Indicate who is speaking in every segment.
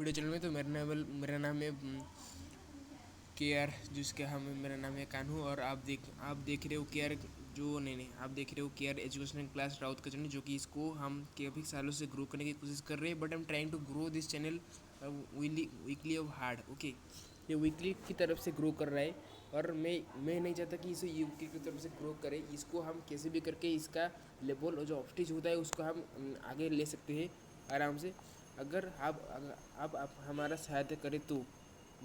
Speaker 1: Video channel में। तो मेरा नाम है के आर, जिसके हम मेरा नाम है कान्हू, और आप देख रहे हो के आर जो नहीं आप देख रहे हो के आर एजुकेशनल क्लास राउत का चैनल, जो कि इसको हम काफ़ी सालों से ग्रो करने की कोशिश कर रहे हैं। But I am trying to grow this channel weekly of hard. Okay, ये वीकली की तरफ से ग्रो कर रहा है, और मैं नहीं चाहता कि इसे यूके की तरफ से ग्रो करे। इसको हम कैसे भी करके इसका लेवल जो ऑफ्टिज होता है उसको हम आगे ले सकते हैं आराम से। अगर आप हमारा सहायता करें तो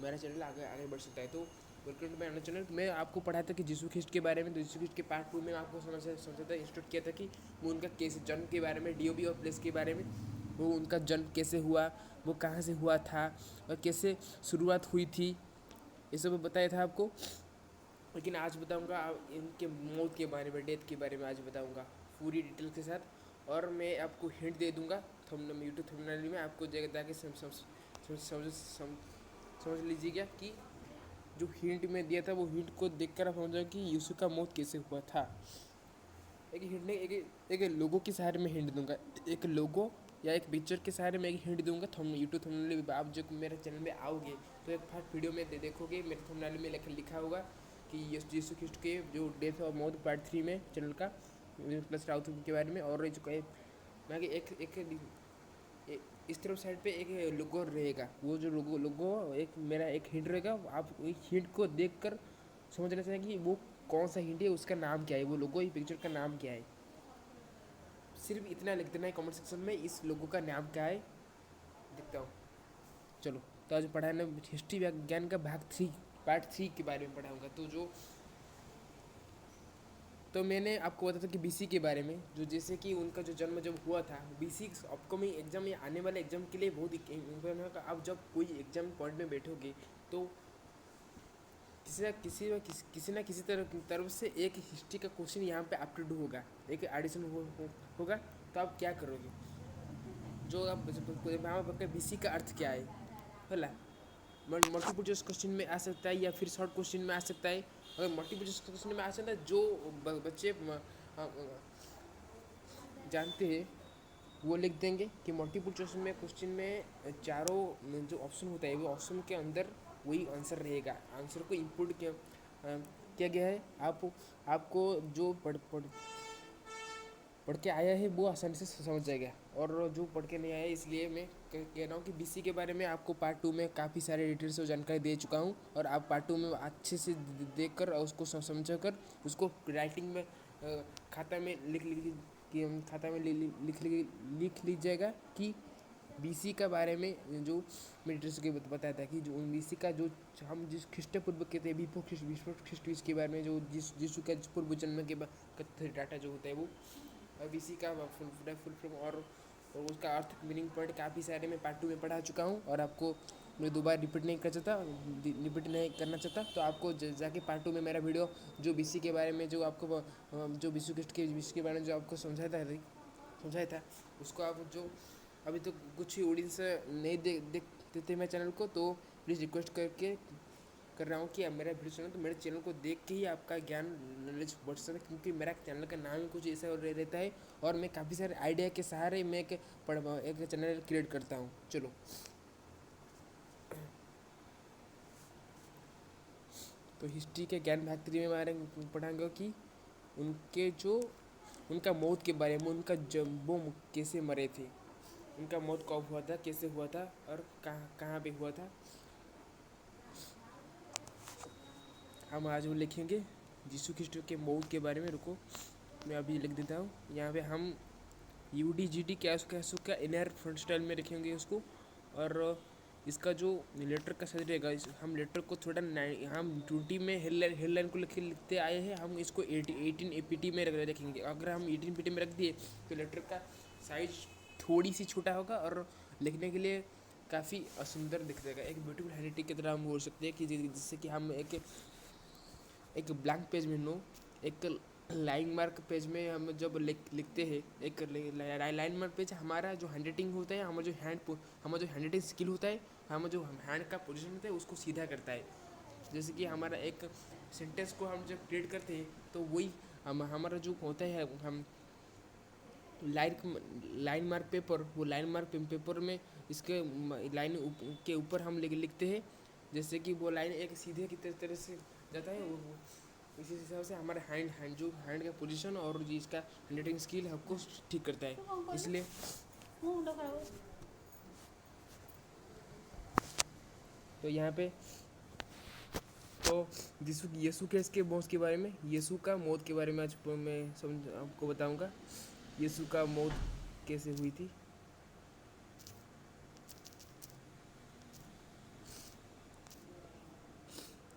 Speaker 1: मेरा चैनल आगे आगे बढ़ सकता है। तो welcome to my another channel. मैं आपको पढ़ाया था कि यीशु ख्रिस्ट के बारे में, तो यीशु ख्रिस्ट के पार्ट 2 में आपको समझा था, इंस्ट्रक्ट किया था कि वो उनका कैसे जन्म के बारे में, डीओबी और प्लेस के बारे में, वो उनका जन्म कैसे हुआ, वो कहाँ से हुआ था और कैसे शुरुआत हुई थी, ये सब बताया था आपको। लेकिन आज बताऊंगा इनके मौत के बारे में, डेथ के बारे में आज बताऊंगा पूरी डिटेल के साथ। और मैं आपको हिंट दे दूंगा यूट्यूब थंबनेल में, आपको जाके समझ लीजिएगा कि जो हिंट में दिया था वो हिंट को देखकर आप समझो कि यीशु का मौत कैसे हुआ था। एक हिंट नहीं, एक लोगो के सहारे में हिंट दूंगा, एक लोगो या एक पिक्चर के सहारे में एक हिंट दूंगा। यूट्यूब थंबनेल आप जब मेरे चैनल में आओगे तो एक फर्स्ट वीडियो में देखोगे, मेरे थंबनेल में लिखा होगा कि यीशु ख्रिस्ट के जो डेथ और मौत पार्ट 3 में चैनल का प्लस राउथ के बारे में। और जो मैं इस तरफ साइड पे एक लोगो रहेगा, वो जो लोगो एक मेरा एक हिंट रहेगा। आप हिंट को देखकर समझना चाहिए कि वो कौन सा हिंट है, उसका नाम क्या है, वो लोगो, पिक्चर का नाम क्या है। सिर्फ इतना लिख देना है कमेंट सेक्शन में, इस लोगो का नाम क्या है। देखता हूँ। चलो, तो आज पढ़ाना हिस्ट्री विज्ञान का भाग 3 पार्ट 3 के बारे में पढ़ाऊँगा। तो मैंने आपको बताया था कि बीसी के बारे में, जो जैसे कि उनका जो जन्म जब हुआ था, बीसी अपकमिंग एग्जाम या आने वाले एग्जाम के लिए बहुत इम्पोर्टेंट होगा। आप जब कोई एग्जाम पॉइंट में बैठोगे तो किसी ना किसी तरफ से एक हिस्ट्री का क्वेश्चन यहाँ पे अपलोड होगा, एक एडिशन होगा। तो आप क्या करोगे, जो आप बीसी का अर्थ क्या है, होला मल्टीपल चॉइस क्वेश्चन में आ सकता है या फिर शॉर्ट क्वेश्चन में आ सकता है। अगर मल्टीपल चॉइस क्वेश्चन में आ सकता है, जो बच्चे जानते हैं वो लिख देंगे कि मल्टीपल चॉइस में क्वेश्चन में चारों जो ऑप्शन होता है वो ऑप्शन के अंदर वही आंसर रहेगा। आंसर को इनपुट किया गया है। आपको जो पढ़ के आया है वो आसानी से समझ जाएगा, और जो पढ़ के नहीं आया है, इसलिए मैं कह रहा हूँ कि बीसी के बारे में आपको पार्ट 2 में काफ़ी सारे डिटेल्स और जानकारी दे चुका हूँ। और आप पार्ट 2 में अच्छे से देख कर और उसको समझ कर उसको राइटिंग में खाता में लिख लीजिएगा कि बीसी का बारे में जो मैं डिटेल्स के बताया था कि जो बीसी का जो हम जिस ख्रिस्ट पूर्व कहते हैं, विश्व ख्रिस्ट के बारे में, जो जिसु का पूर्व जन्म के बाद डाटा जो होता है वो बीसी का फुल फॉर्म और उसका अर्थ मीनिंग पॉइंट काफ़ी सारे मैं पार्ट 2 में पढ़ा चुका हूँ। और आपको मैं दोबारा रिपीट नहीं करना चाहता। तो आपको जाके पार्ट 2 में मेरा वीडियो जो बीसी के बारे में, जो आपको जो विश्व ख्रिस्ट के बीसी के बारे में जो आपको समझाया था उसको आप जो अभी तो कुछ ही ऑडियंस नहीं देखते मेरे चैनल को, तो प्लीज़ रिक्वेस्ट कर रहा हूँ कि आप मेरा वीडियो चैनल, तो मेरे चैनल को देख के ही आपका ज्ञान नॉलेज बढ़ सकता है, क्योंकि मेरा चैनल का नाम ही कुछ ऐसा रहता है। और मैं काफ़ी सारे आइडिया के सहारे मैं एक चैनल क्रिएट करता हूँ। चलो, तो हिस्ट्री के ज्ञान भाग 3 में हमारे पढ़ाएंगे कि उनका मौत के बारे में, उनका जब वो कैसे मरे थे, उनका मौत कब हुआ था, कैसे हुआ था और कहाँ पे हुआ था। हम आज वो लिखेंगे यीशु ख्रिस्ट के मौत के बारे में। रुको, मैं अभी लिख देता हूँ। यहाँ पे हम UDGT का इनर फ्रंट स्टाइल में लिखेंगे उसको। और इसका जो लेटर का साइज रहेगा, हम लेटर को थोड़ा हम 20 में हेडलाइन को लिखते आए हैं, हम इसको 18 APT में रखेंगे। अगर हम 18 PT में रख दिए तो लेटर का साइज थोड़ी सी छोटा होगा और लिखने के लिए काफ़ी असुंदर दिख जाएगा। एक ब्यूटीफुल हैंडराइटिंग की तरह हम बोल सकते हैं कि जिससे कि हम एक ब्लैंक पेज में एक लाइन मार्क पेज में हम जब लिखते हैं, एक लाइन मार्क पेज हमारा जो हैंड राइटिंग होता है, हमारा जो हैंड राइटिंग स्किल होता है, हमारा जो हैंड का पोजीशन होता है उसको सीधा करता है। जैसे कि हमारा एक सेंटेंस को हम जब क्रिएट करते हैं तो वही हमारा जो होता है, हम लाइन मार्क पेपर, वो लाइन मार्क पेपर में इसके लाइन के ऊपर हम लिखते हैं, जैसे कि वो लाइन एक सीधे की तरह से जाता है, वो इसी हिसाब से हमारे हैंड हैंड जो हैंड का पोजीशन और जी इसका हैंडराइटिंग स्किल हमको ठीक करता है। इसलिए तो यहाँ पे तो यीशु के इसके मौत के बारे में, यीशु का मौत के बारे में आज मैं समझ आपको बताऊंगा। यीशु का मौत कैसे हुई थी।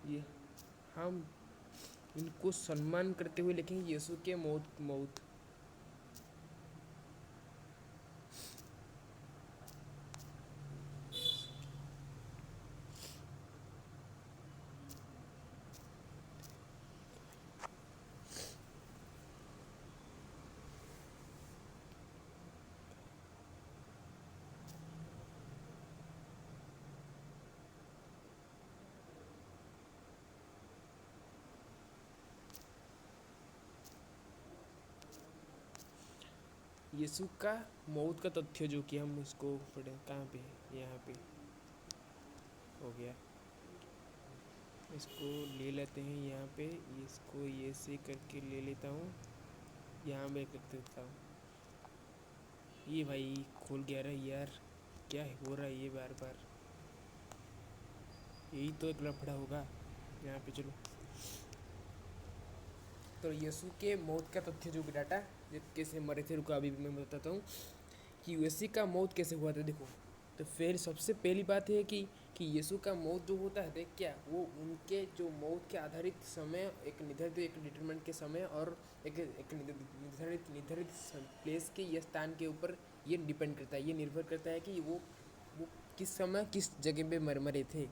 Speaker 1: ये हम इनको सम्मान करते हुए लिखेंगे यीशु के मौत मौत। यीशु का मौत का तथ्य जो कि हम इसको पढ़े कहाँ पे, यहाँ पे हो गया। इसको ले लेते हैं यहाँ पे, इसको ये से करके ले लेता हूँ, यहाँ पे कर देता हूँ। ये भाई खोल गया रहा यार, क्या हो रहा है ये बार बार, यही तो एक लफड़ा होगा यहाँ पे। चलो तो यीशु के मौत का तथ्य जो डाटा कैसे मरे थे, रुका अभी मैं बताता हूँ कि यीशु का मौत कैसे हुआ था। देखो तो फिर सबसे पहली बात है कि यीशु का मौत जो होता है क्या, वो उनके जो मौत के आधारित समय एक निर्धारित एक डिटरमेंट के समय और एक निर्धारित प्लेस के या स्थान के ऊपर ये डिपेंड करता है, ये निर्भर करता है कि वो किस समय किस जगह पे मरे थे।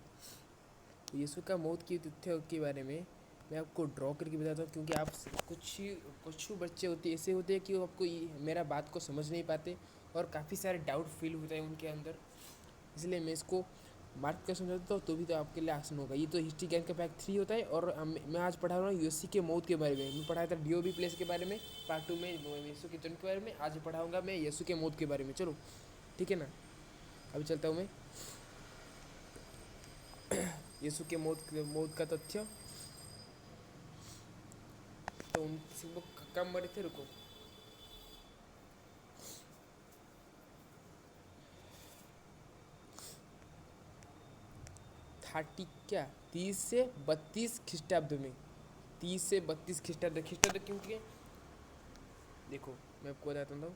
Speaker 1: यीशु का मौत की तथ्य के बारे में मैं आपको ड्रॉ करके बताता हूँ, क्योंकि आप कुछ बच्चे होते ऐसे होते हैं कि वो आपको मेरा बात को समझ नहीं पाते और काफ़ी सारे डाउट फील होता है उनके अंदर, इसलिए मैं इसको मार्क कर समझाता हूँ तो भी तो आपके लिए आसान होगा। ये तो हिस्ट्री ज्ञान का पैक 3 होता है और मैं आज पढ़ा रहा हूँ यीशु के मौत के बारे में। मैं पढ़ाया था DOB प्लेस के बारे में, पार्ट 2 में यीशु के जन्म के बारे में, आज पढ़ाऊँगा मैं यीशु के मौत के बारे में। चलो ठीक है ना, अभी चलता हूँ मैं। यीशु के मौत का तथ्य, तो उनसे वो कब मरे थे, रुको। थर्टी क्या 30 से 32 ख्रीष्टाब्द में, 30 से 32 ख्रीष्टाब्द क्योंकि देखो मैं आपको बताता हूँ।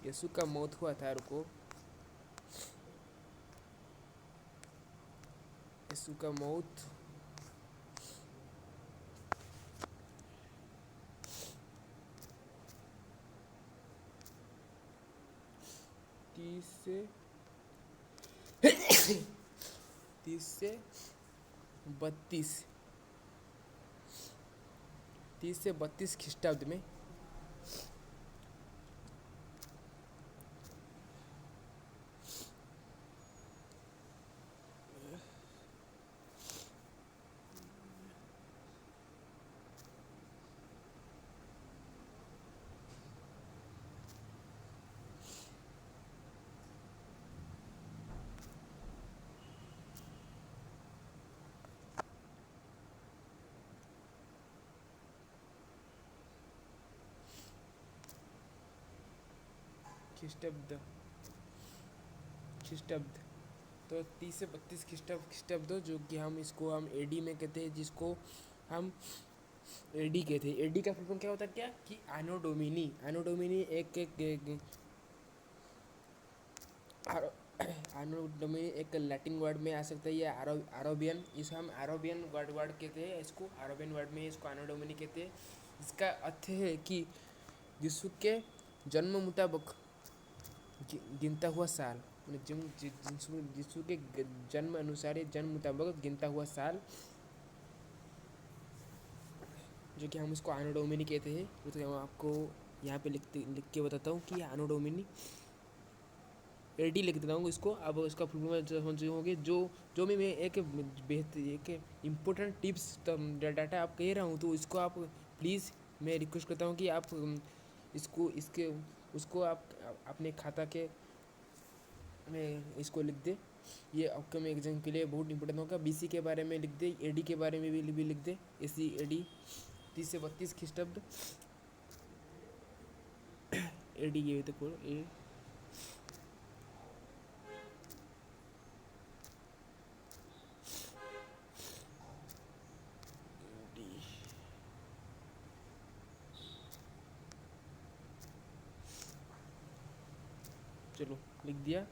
Speaker 1: यीशु का मौत हुआ था, रुको, यीशु का मौत 30 से 30 से 32 30 से 32 ख्रीष्टाब्द में। ख्रीष्टाब्द तो 30 से 32 ख्रीष्टाब्द, जो कि हम इसको हम AD में कहते हैं, जिसको हम AD कहते हैं। AD का फुल फॉर्म क्या होता है, क्या कि एनो डोमिनी। एनो डोमिनी एनो डोमिनी एक लैटिन वर्ड में आ सकता है, या अरबियन, इसे हम अरबियन वर्ड कहते हैं, इसको अरबियन वर्ड में इसको एनो डोमिनी कहते हैं। इसका अर्थ है कि यीशु के जन्म मुताबिक गिनता हुआ साल, यीशु के जन्म अनुसार जन्म मुताबिक गिनता हुआ साल, जो कि हम इसको एनो डोमिनी कहते हैं। वो तो मैं आपको यहाँ पे लिख के बताता हूँ कि एनो डोमिनी AD लिख देता हूँ इसको। अब इसका फुल फॉर्म समझ होंगे, जो मैं एक बेहतर एक इम्पोर्टेंट टिप्स डाटा आप कह रहा हूँ, तो इसको आप प्लीज़ मैं रिक्वेस्ट करता हूँ कि आप इसको इसके उसको आप अपने खाता के में इसको लिख दे। ये अपकमिंग एग्जाम के लिए बहुत इंपॉर्टेंट होगा। बीसी के बारे में लिख दे, एडी के बारे में भी लिख दे। एसी एडी 30 से 32 ख्रीष्टाब्द। एडी ये तो कोड ए डी। चलो लिख दिया।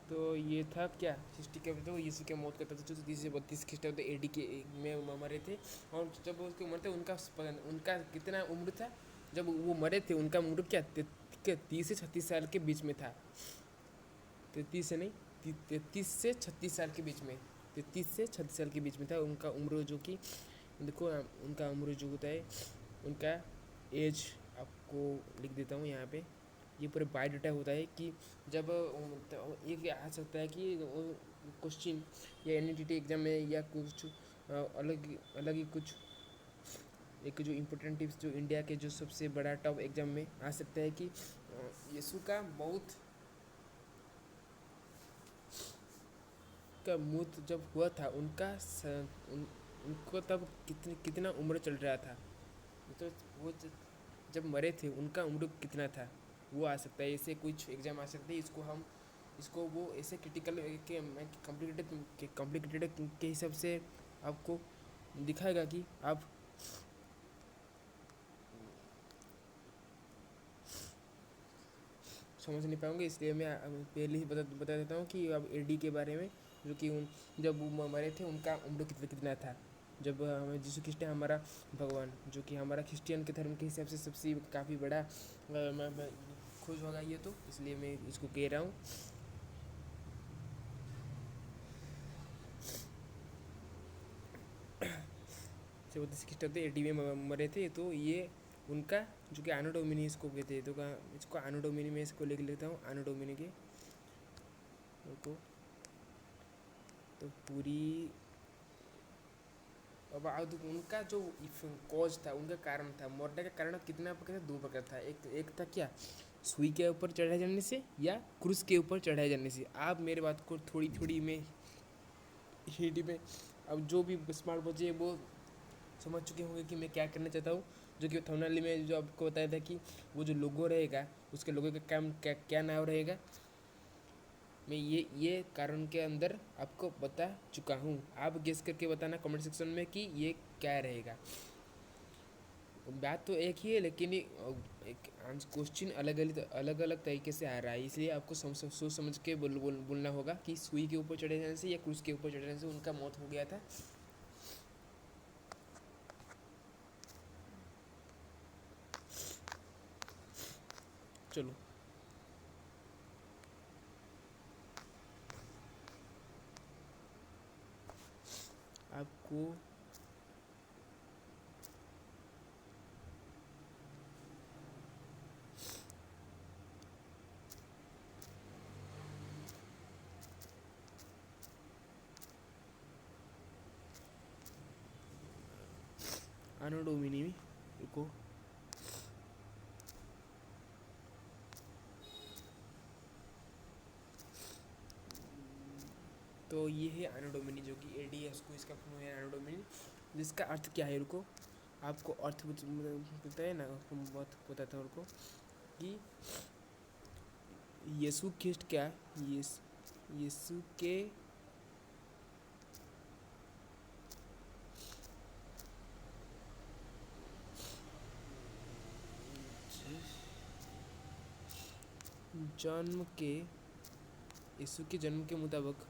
Speaker 1: तो ये था क्या, हिस्ट्री के तो यीशु के मौत का था जो 30 से 32 ख्रीष्टाब्द एडी के में मरे थे। और जब उसके मरते उनका कितना उम्र था जब वो मरे थे? उनका उम्र क्या 30 से 36 साल के बीच में था। 33 से नहीं, 33 से 36 साल के बीच में, 33 से 36 साल के बीच में था उनका उम्र। जो कि देखो उनका उम्र जो होता है, उनका एज आपको लिख देता हूँ यहाँ पे। ये पूरे बायोडाटा होता है कि जब एक आ सकता है कि क्वेश्चन या एनईटीटी एग्जाम में या कुछ अलग अलग ही कुछ एक जो इम्पोर्टेंट टिप्स जो इंडिया के जो सबसे बड़ा टॉप एग्जाम में आ सकता है कि यीशु का मौत का मौत जब हुआ था उनको तब कितना उम्र चल रहा था। तो वो जब मरे थे उनका उम्र कितना था वो आ सकता है। ऐसे कुछ एग्जाम आ सकते हैं। इसको वो ऐसे क्रिटिकल के कॉम्प्लिकेटेड के हिसाब से आपको दिखाएगा कि आप समझ नहीं पाओगे। इसलिए मैं पहले ही बता देता हूँ कि अब एडी के बारे में, जो कि जब वो मरे थे उनका उम्र कितना था। जब यीशु ख्रिस्ट है हमारा भगवान, जो कि हमारा क्रिश्चियन के धर्म के हिसाब से सबसे काफ़ी बड़ा खोज होगा ये, तो इसलिए मैं इसको कह रहा हूँ। जब 32 ख्रीष्टाब्द एडी में मरे थे तो ये उनका जो कि आनो डोमिनी इसको कहते हैं। तो इसको आनो डोमिनी में इसको लिख लेता हूँ, आनो डोमिनी के को। तो पूरी अब उनका जो कॉज था, उनका कारण था, मरने का कारण कितना प्रकार था? 2 प्रकार था। एक था क्या, सुई के ऊपर चढ़ाए जाने से या क्रूस के ऊपर चढ़ाए जाने से। आप मेरे बात को थोड़ी थोड़ी में हिंदी में अब जो भी स्मार्ट बच्चे वो समझ चुके होंगे कि मैं क्या करना चाहता हूँ। जो कि थंबनेल में जो आपको बताया था कि वो जो लोगो रहेगा उसके लोगो का काम क्या नाम रहेगा, मैं ये कारण के अंदर आपको बता चुका हूँ। आप गेस करके बताना कमेंट सेक्शन में कि ये क्या रहेगा। बात तो एक ही है लेकिन एक क्वेश्चन अलग अलग तरीके से आ रहा है। इसलिए आपको सोच समझ के बोलना होगा कि सुई के ऊपर चढ़े जाने से या क्रूस के ऊपर चढ़े जाने से उनका मौत हो गया था। चलो आपको आनो डोमिनी को तो ये है आनो डोमिनी, जो कि एडी है उसको इसका फुल है आनो डोमिनी, जिसका अर्थ क्या है रुको आपको अर्थ पता है ना, बहुत पता था उनको कि यीशु ख्रिस्ट क्या, यीशु के जन्म के यीशु के जन्म के मुताबिक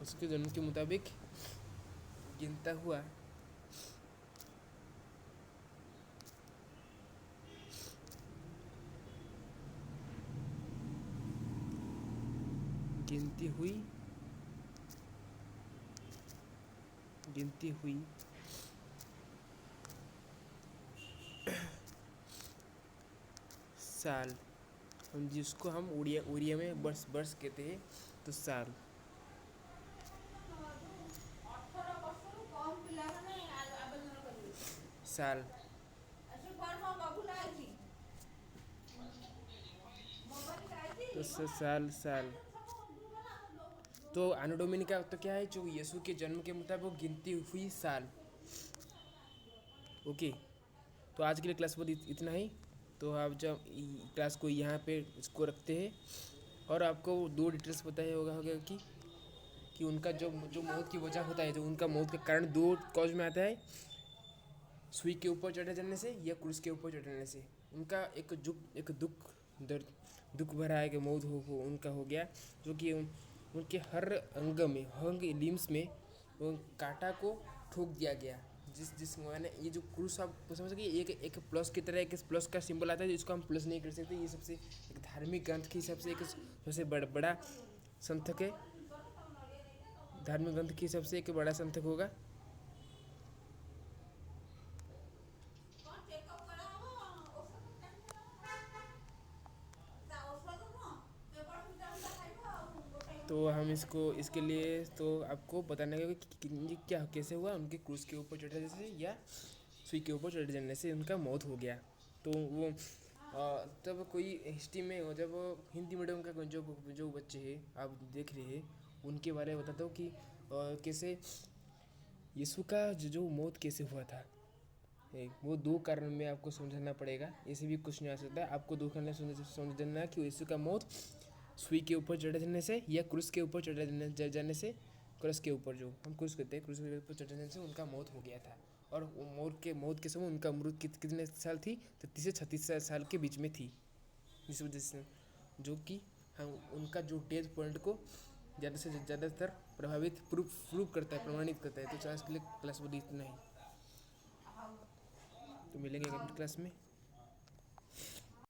Speaker 1: उसके जन्म के मुताबिक गिनता हुआ गिनती हुई गिनती हुई साल, हम जिसको हम उड़िया उड़िया में वर्ष वर्ष कहते हैं, तो साल। साल तो साल साल। तो आनो डोमिनी का तो क्या है, जो यीशु के जन्म के मुताबिक गिनती हुई साल। ओके, तो आज के लिए क्लास बहुत इतना ही। तो आप जब क्लास को यहाँ पे इसको रखते हैं, और आपको दो डिटेल्स पता ही होगा कि उनका जो जो मौत की वजह होता है, जो उनका मौत का कारण दो कॉज में आता है, सुई के ऊपर चढ़े जाने से या क्रूस के ऊपर चढ़ने से। उनका एक दुख दर्द दुख भरा है कि मौत हो उनका हो गया, जो कि उनके हर अंग में, अंग लिम्स में वो कांटा को ठोक दिया गया। जिस मैंने ये जो क्रूस आप समझ सके, एक प्लस की तरह एक प्लस का सिंबल आता है, जिसको हम प्लस नहीं कर सकते। ये सबसे एक धार्मिक ग्रंथ के हिसाब से एक सबसे बड़ा संथक है। धार्मिक ग्रंथ के हिसाब से एक बड़ा संथक होगा। तो हम इसके लिए तो आपको बताने का कि क्या कैसे हुआ, उनके क्रूस के ऊपर चढ़ जाने से या सुई के ऊपर चढ़ जाने से उनका मौत हो गया। तो वो तब कोई हिस्ट्री में, जब हिंदी मीडियम का जो बच्चे हैं आप देख रहे हैं, उनके बारे में बताता हूँ कि कैसे यीशु का जो मौत कैसे हुआ था। वो दो कारण में आपको समझना पड़ेगा, ऐसे भी कुछ नहीं आ सकता। आपको दो कारण समझना है कि यीशु का मौत सुई के ऊपर चढ़ जाने से या क्रूस के ऊपर चढ़ जाने से। क्रूस के ऊपर, जो हम क्रूस कहते हैं, क्रूस के ऊपर चढ़ जाने से उनका मौत हो गया था। और मौत के समय उनका उम्र कितने साल थी, 33 से 36 साल के बीच में थी। इस वजह से जो कि हम उनका जो डेथ पॉइंट को ज़्यादा से ज़्यादातर प्रभावित प्रूव करता है, प्रमाणित करता है। तो आज के लिए क्लास वो इतना ही। तो मिलेंगे अगली क्लास में।